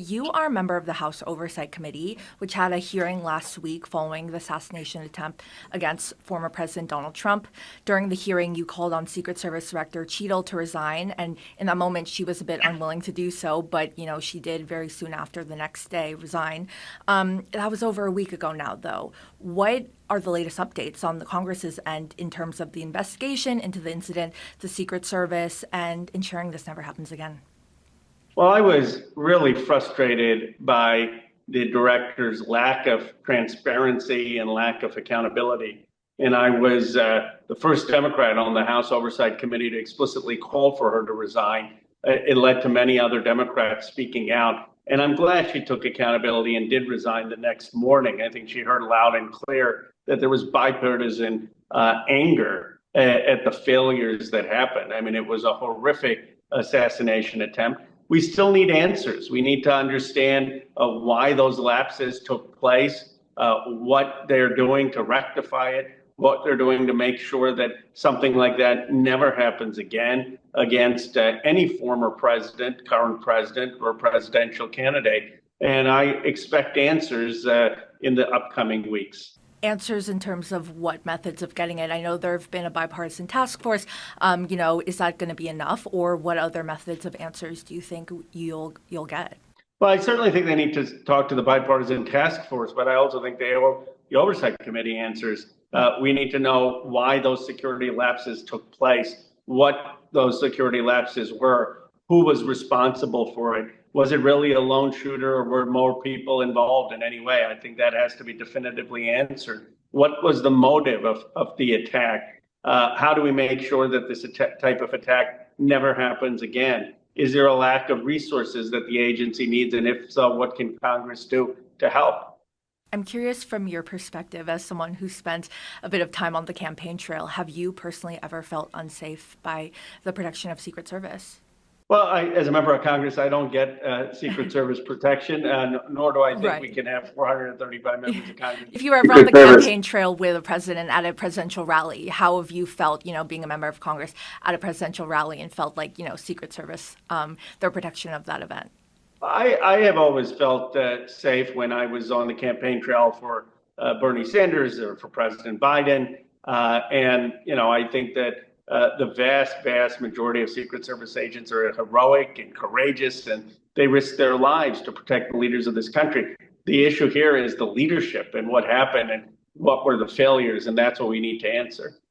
you are a member of the House Oversight Committee, which had a hearing last week following the assassination attempt against former President Donald Trump. During the hearing, you called on Secret Service Director Cheatle to resign, and in that moment, she was a bit unwilling to do so, but, she did very soon after the next day resign. That was over a week ago now, though. What are the latest updates on the Congress's end in terms of the investigation into the incident, the Secret Service, and ensuring this never happens again? Well, I was really frustrated by the director's lack of transparency and lack of accountability. And I was the first Democrat on the House Oversight Committee to explicitly call for her to resign. It led to many other Democrats speaking out. And I'm glad she took accountability and did resign the next morning. I think she heard loud and clear that there was bipartisan anger at the failures that happened. I mean, it was a horrific assassination attempt. We still need answers. We need to understand why those lapses took place, what they're doing to rectify it, what they're doing to make sure that something like that never happens again against any former president, current president, or presidential candidate. And I expect answers in the upcoming weeks. Answers in terms of what methods of getting it? I know there have been a bipartisan task force. Is that going to be enough, or what other methods of answers do you think you'll get? Well, I certainly think they need to talk to the bipartisan task force, but I also think the Oversight Committee answers. We need to know why those security lapses took place, what those security lapses were, who was responsible for it. Was it really a lone shooter, or were more people involved in any way? I think that has to be definitively answered. What was the motive of the attack? How do we make sure that this type of attack never happens again? Is there a lack of resources that the agency needs? And if so, what can Congress do to help? I'm curious, from your perspective as someone who spent a bit of time on the campaign trail, have you personally ever felt unsafe by the protection of Secret Service? Well, as a member of Congress, I don't get Secret Service protection, nor do I think we can have 435 members of Congress. If you were ever on the campaign trail with a president at a presidential rally, how have you felt, being a member of Congress at a presidential rally, and felt like, Secret Service, their protection of that event? I have always felt safe when I was on the campaign trail for Bernie Sanders or for President Biden. I think that the vast majority of Secret Service agents are heroic and courageous, and they risk their lives to protect the leaders of this country. The issue here is the leadership and what happened and what were the failures, and that's what we need to answer.